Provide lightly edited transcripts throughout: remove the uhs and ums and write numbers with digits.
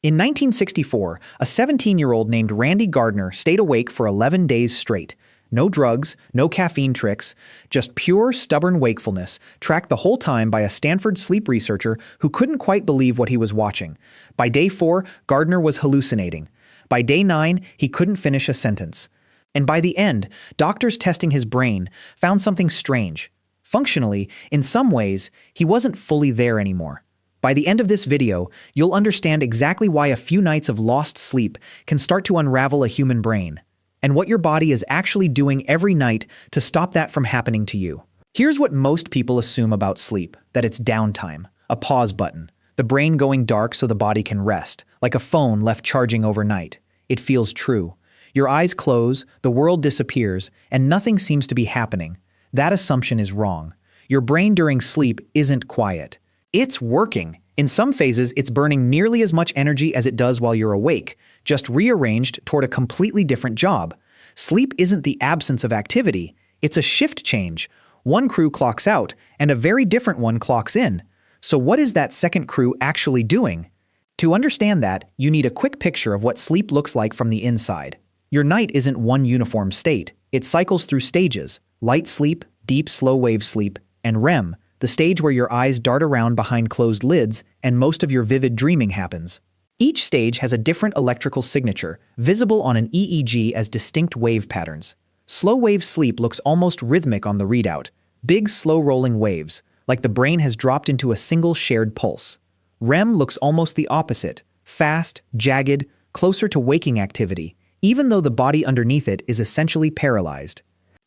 In 1964, a 17-year-old named Randy Gardner stayed awake for 11 days straight. No drugs, no caffeine tricks, just pure, stubborn wakefulness, tracked the whole time by a Stanford sleep researcher who couldn't quite believe what he was watching. By day 4, Gardner was hallucinating. By day 9, he couldn't finish a sentence. And by the end, doctors testing his brain found something strange. Functionally, in some ways, he wasn't fully there anymore. By the end of this video, you'll understand exactly why a few nights of lost sleep can start to unravel a human brain, and what your body is actually doing every night to stop that from happening to you. Here's what most people assume about sleep, that it's downtime, a pause button, the brain going dark so the body can rest, like a phone left charging overnight. It feels true. Your eyes close, the world disappears, and nothing seems to be happening. That assumption is wrong. Your brain during sleep isn't quiet. It's working. In some phases, it's burning nearly as much energy as it does while you're awake, just rearranged toward a completely different job. Sleep isn't the absence of activity, it's a shift change. One crew clocks out, and a very different one clocks in. So what is that second crew actually doing? To understand that, you need a quick picture of what sleep looks like from the inside. Your night isn't one uniform state. It cycles through stages: light sleep, deep slow-wave sleep, and REM, the stage where your eyes dart around behind closed lids and most of your vivid dreaming happens. Each stage has a different electrical signature, visible on an EEG as distinct wave patterns. Slow-wave sleep looks almost rhythmic on the readout, big slow-rolling waves, like the brain has dropped into a single shared pulse. REM looks almost the opposite, fast, jagged, closer to waking activity, even though the body underneath it is essentially paralyzed.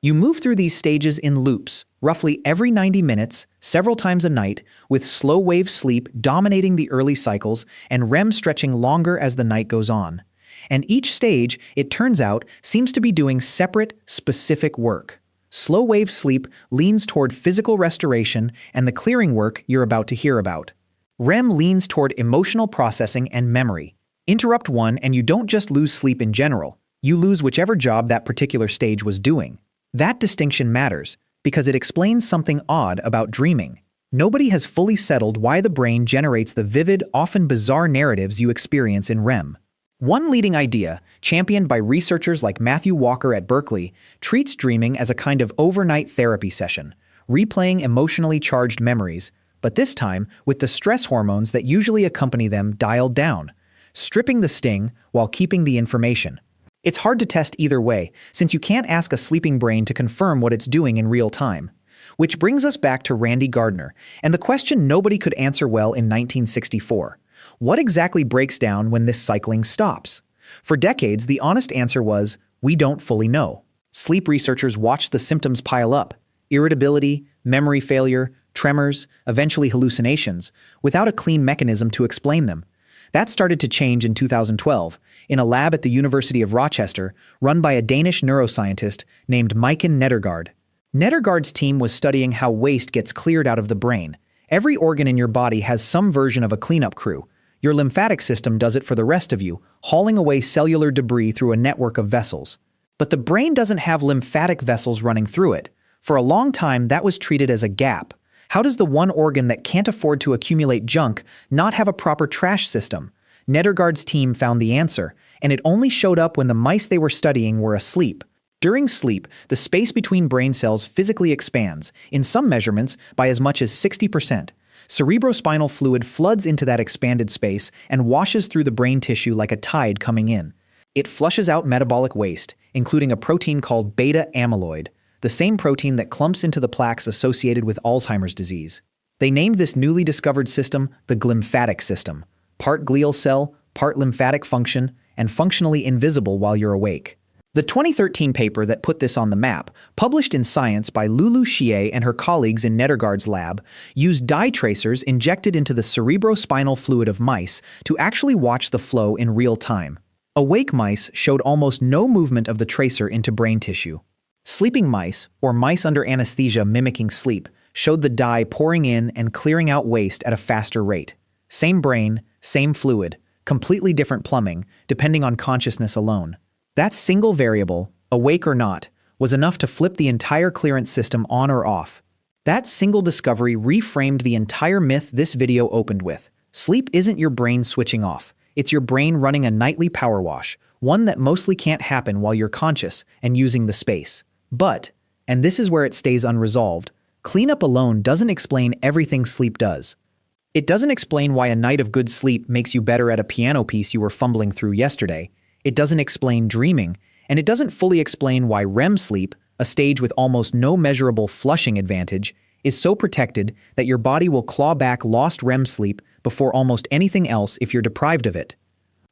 You move through these stages in loops, roughly every 90 minutes, several times a night, with slow-wave sleep dominating the early cycles and REM stretching longer as the night goes on. And each stage, it turns out, seems to be doing separate, specific work. Slow-wave sleep leans toward physical restoration and the clearing work you're about to hear about. REM leans toward emotional processing and memory. Interrupt one and you don't just lose sleep in general, you lose whichever job that particular stage was doing. That distinction matters, because it explains something odd about dreaming. Nobody has fully settled why the brain generates the vivid, often bizarre narratives you experience in REM. One leading idea, championed by researchers like Matthew Walker at Berkeley, treats dreaming as a kind of overnight therapy session, replaying emotionally charged memories, but this time with the stress hormones that usually accompany them dialed down, stripping the sting while keeping the information. It's hard to test either way, since you can't ask a sleeping brain to confirm what it's doing in real time. Which brings us back to Randy Gardner, and the question nobody could answer well in 1964. What exactly breaks down when this cycling stops? For decades, the honest answer was, we don't fully know. Sleep researchers watched the symptoms pile up: irritability, memory failure, tremors, eventually hallucinations, without a clean mechanism to explain them. That started to change in 2012, in a lab at the University of Rochester, run by a Danish neuroscientist named Maiken Nedergaard. Nedergaard's team was studying how waste gets cleared out of the brain. Every organ in your body has some version of a cleanup crew. Your lymphatic system does it for the rest of you, hauling away cellular debris through a network of vessels. But the brain doesn't have lymphatic vessels running through it. For a long time, that was treated as a gap. How does the one organ that can't afford to accumulate junk not have a proper trash system? Nedergaard's team found the answer, and it only showed up when the mice they were studying were asleep. During sleep, the space between brain cells physically expands, in some measurements by as much as 60%. Cerebrospinal fluid floods into that expanded space and washes through the brain tissue like a tide coming in. It flushes out metabolic waste, including a protein called beta amyloid, the same protein that clumps into the plaques associated with Alzheimer's disease. They named this newly discovered system the glymphatic system, part glial cell, part lymphatic function, and functionally invisible while you're awake. The 2013 paper that put this on the map, published in Science by Lulu Xie and her colleagues in Nedergaard's lab, used dye tracers injected into the cerebrospinal fluid of mice to actually watch the flow in real time. Awake mice showed almost no movement of the tracer into brain tissue. Sleeping mice, or mice under anesthesia mimicking sleep, showed the dye pouring in and clearing out waste at a faster rate. Same brain, same fluid, completely different plumbing, depending on consciousness alone. That single variable, awake or not, was enough to flip the entire clearance system on or off. That single discovery reframed the entire myth this video opened with. Sleep isn't your brain switching off. It's your brain running a nightly power wash, one that mostly can't happen while you're conscious and using the space. But, and this is where it stays unresolved, cleanup alone doesn't explain everything sleep does. It doesn't explain why a night of good sleep makes you better at a piano piece you were fumbling through yesterday. It doesn't explain dreaming, and it doesn't fully explain why REM sleep, a stage with almost no measurable flushing advantage, is so protected that your body will claw back lost REM sleep before almost anything else if you're deprived of it.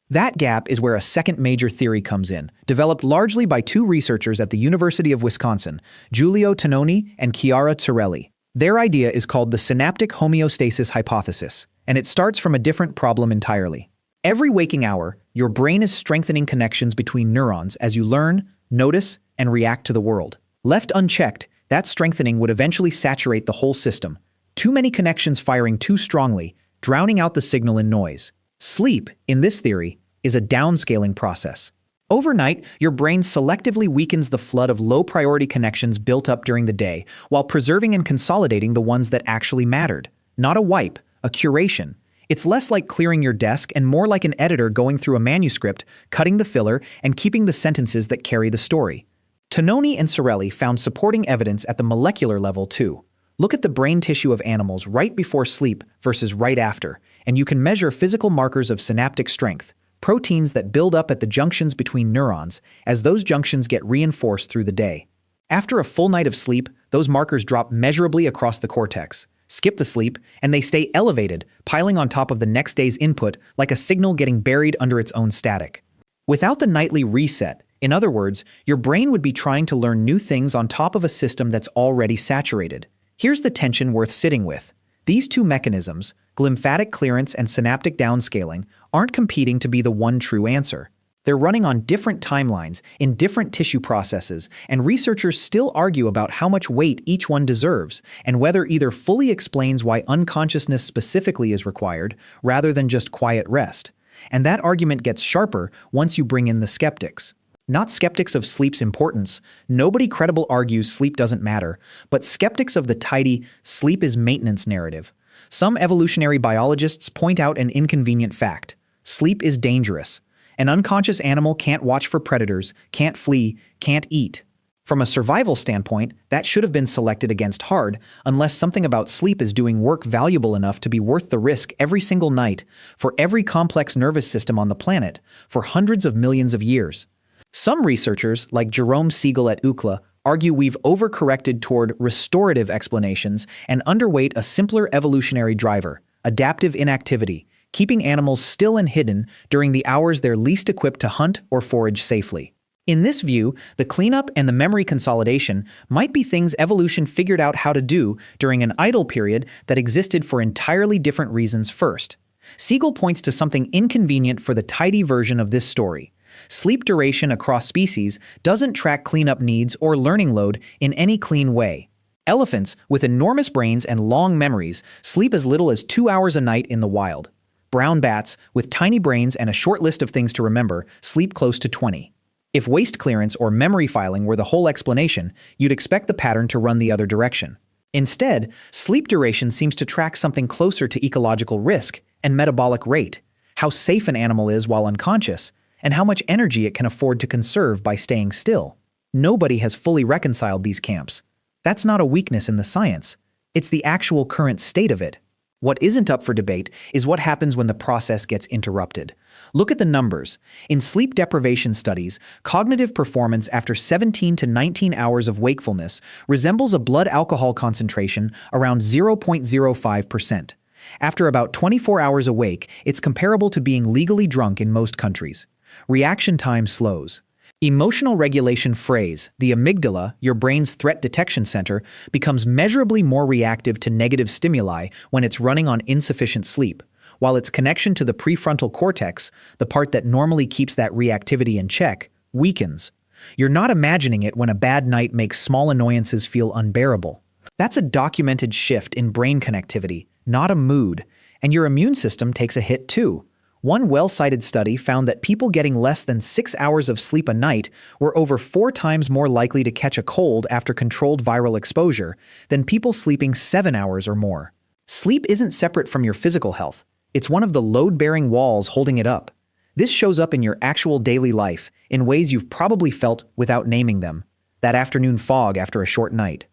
That gap is where a second major theory comes in, developed largely by two researchers at the University of Wisconsin, Giulio Tononi and Chiara Cirelli. Their idea is called the synaptic homeostasis hypothesis, and it starts from a different problem entirely. Every waking hour, your brain is strengthening connections between neurons as you learn, notice, and react to the world. Left unchecked, that strengthening would eventually saturate the whole system. Too many connections firing too strongly, drowning out the signal in noise. Sleep, in this theory, is a downscaling process. Overnight, your brain selectively weakens the flood of low-priority connections built up during the day while preserving and consolidating the ones that actually mattered. Not a wipe, a curation. It's less like clearing your desk and more like an editor going through a manuscript, cutting the filler, and keeping the sentences that carry the story. Tononi and Cirelli found supporting evidence at the molecular level too. Look at the brain tissue of animals right before sleep versus right after, and you can measure physical markers of synaptic strength, proteins that build up at the junctions between neurons as those junctions get reinforced through the day. After a full night of sleep, those markers drop measurably across the cortex. Skip the sleep, and they stay elevated, piling on top of the next day's input like a signal getting buried under its own static. Without the nightly reset, in other words, your brain would be trying to learn new things on top of a system that's already saturated. Here's the tension worth sitting with. These two mechanisms, glymphatic clearance and synaptic downscaling, aren't competing to be the one true answer. They're running on different timelines, in different tissue processes, and researchers still argue about how much weight each one deserves, and whether either fully explains why unconsciousness specifically is required, rather than just quiet rest. And that argument gets sharper once you bring in the skeptics. Not skeptics of sleep's importance. Nobody credible argues sleep doesn't matter, but skeptics of the tidy sleep is maintenance narrative. Some evolutionary biologists point out an inconvenient fact. Sleep is dangerous. An unconscious animal can't watch for predators, can't flee, can't eat. From a survival standpoint, that should have been selected against hard, unless something about sleep is doing work valuable enough to be worth the risk every single night, for every complex nervous system on the planet, for hundreds of millions of years. Some researchers, like Jerome Siegel at UCLA, argue we've overcorrected toward restorative explanations and underweight a simpler evolutionary driver, adaptive inactivity, keeping animals still and hidden during the hours they're least equipped to hunt or forage safely. In this view, the cleanup and the memory consolidation might be things evolution figured out how to do during an idle period that existed for entirely different reasons first. Siegel points to something inconvenient for the tidy version of this story. Sleep duration across species doesn't track cleanup needs or learning load in any clean way. Elephants, with enormous brains and long memories, sleep as little as 2 hours a night in the wild. Brown bats, with tiny brains and a short list of things to remember, sleep close to 20. If waste clearance or memory filing were the whole explanation, you'd expect the pattern to run the other direction. Instead, sleep duration seems to track something closer to ecological risk and metabolic rate, how safe an animal is while unconscious, and how much energy it can afford to conserve by staying still. Nobody has fully reconciled these camps. That's not a weakness in the science. It's the actual current state of it. What isn't up for debate is what happens when the process gets interrupted. Look at the numbers. In sleep deprivation studies, cognitive performance after 17 to 19 hours of wakefulness resembles a blood alcohol concentration around 0.05%. After about 24 hours awake, it's comparable to being legally drunk in most countries. Reaction time slows. Emotional regulation phrase, the amygdala, your brain's threat detection center, becomes measurably more reactive to negative stimuli when it's running on insufficient sleep, while its connection to the prefrontal cortex, the part that normally keeps that reactivity in check, weakens. You're not imagining it when a bad night makes small annoyances feel unbearable. That's a documented shift in brain connectivity, not a mood, and your immune system takes a hit too. One well-cited study found that people getting less than 6 hours of sleep a night were over 4 times more likely to catch a cold after controlled viral exposure than people sleeping 7 hours or more. Sleep isn't separate from your physical health. It's one of the load-bearing walls holding it up. This shows up in your actual daily life in ways you've probably felt without naming them. That afternoon fog after a short night.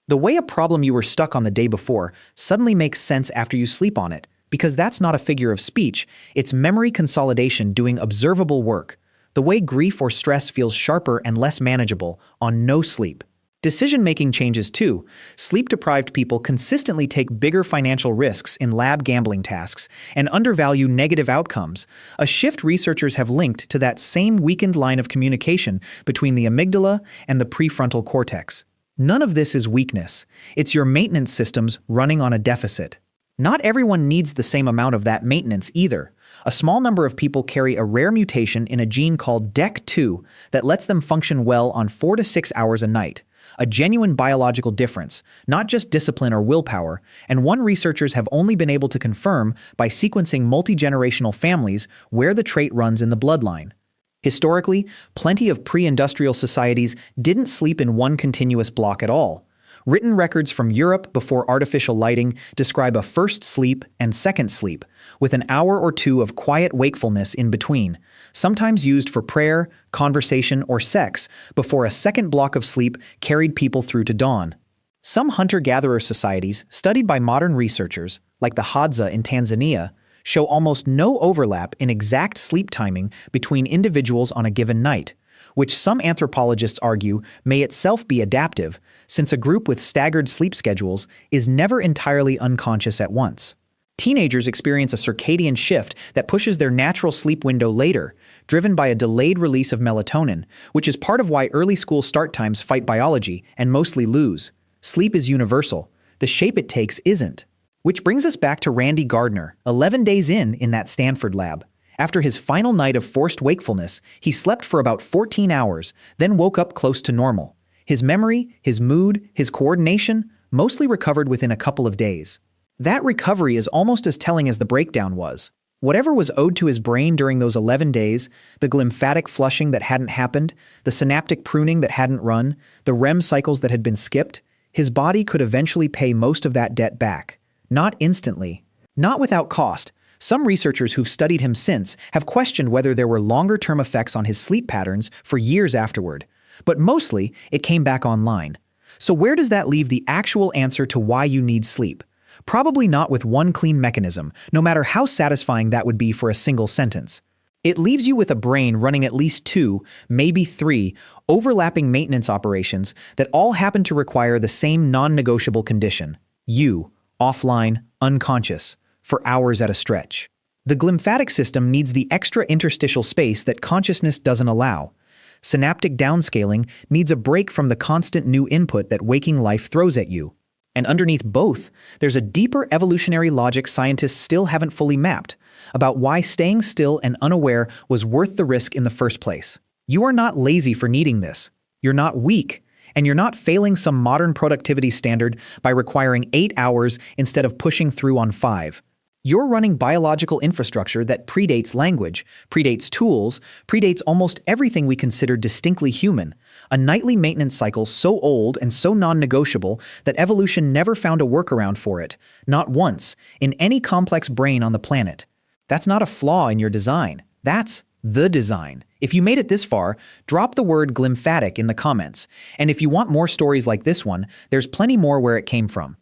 The way a problem you were stuck on the day before suddenly makes sense after you sleep on it, because that's not a figure of speech, it's memory consolidation doing observable work. The way grief or stress feels sharper and less manageable on no sleep. Decision-making changes too. Sleep-deprived people consistently take bigger financial risks in lab gambling tasks and undervalue negative outcomes, a shift researchers have linked to that same weakened line of communication between the amygdala and the prefrontal cortex. None of this is weakness. It's your maintenance systems running on a deficit. Not everyone needs the same amount of that maintenance either. A small number of people carry a rare mutation in a gene called DEC2 that lets them function well on 4 to 6 hours a night. A genuine biological difference, not just discipline or willpower, and one researchers have only been able to confirm by sequencing multi-generational families where the trait runs in the bloodline. Historically, plenty of pre-industrial societies didn't sleep in one continuous block at all. Written records from Europe before artificial lighting describe a first sleep and second sleep, with an hour or two of quiet wakefulness in between, sometimes used for prayer, conversation, or sex, before a second block of sleep carried people through to dawn. Some hunter-gatherer societies, studied by modern researchers, like the Hadza in Tanzania, show almost no overlap in exact sleep timing between individuals on a given night, which some anthropologists argue may itself be adaptive, since a group with staggered sleep schedules is never entirely unconscious at once. Teenagers experience a circadian shift that pushes their natural sleep window later, driven by a delayed release of melatonin, which is part of why early school start times fight biology and mostly lose. Sleep is universal. The shape it takes isn't. Which brings us back to Randy Gardner, 11 days in that Stanford lab. After his final night of forced wakefulness, he slept for about 14 hours, then woke up close to normal. His memory, his mood, his coordination, mostly recovered within a couple of days. That recovery is almost as telling as the breakdown was. Whatever was owed to his brain during those 11 days, the glymphatic flushing that hadn't happened, the synaptic pruning that hadn't run, the REM cycles that had been skipped, his body could eventually pay most of that debt back. Not instantly. Not without cost. Some researchers who've studied him since have questioned whether there were longer-term effects on his sleep patterns for years afterward. But mostly, it came back online. So where does that leave the actual answer to why you need sleep? Probably not with one clean mechanism, no matter how satisfying that would be for a single sentence. It leaves you with a brain running at least 2, maybe 3, overlapping maintenance operations that all happen to require the same non-negotiable condition. You, offline, unconscious, for hours at a stretch. The glymphatic system needs the extra interstitial space that consciousness doesn't allow. Synaptic downscaling needs a break from the constant new input that waking life throws at you. And underneath both, there's a deeper evolutionary logic scientists still haven't fully mapped about why staying still and unaware was worth the risk in the first place. You are not lazy for needing this. You're not weak. And you're not failing some modern productivity standard by requiring 8 hours instead of pushing through on 5. You're running biological infrastructure that predates language, predates tools, predates almost everything we consider distinctly human, a nightly maintenance cycle so old and so non-negotiable that evolution never found a workaround for it, not once, in any complex brain on the planet. That's not a flaw in your design. That's the design. If you made it this far, drop the word glymphatic in the comments. And if you want more stories like this one, there's plenty more where it came from.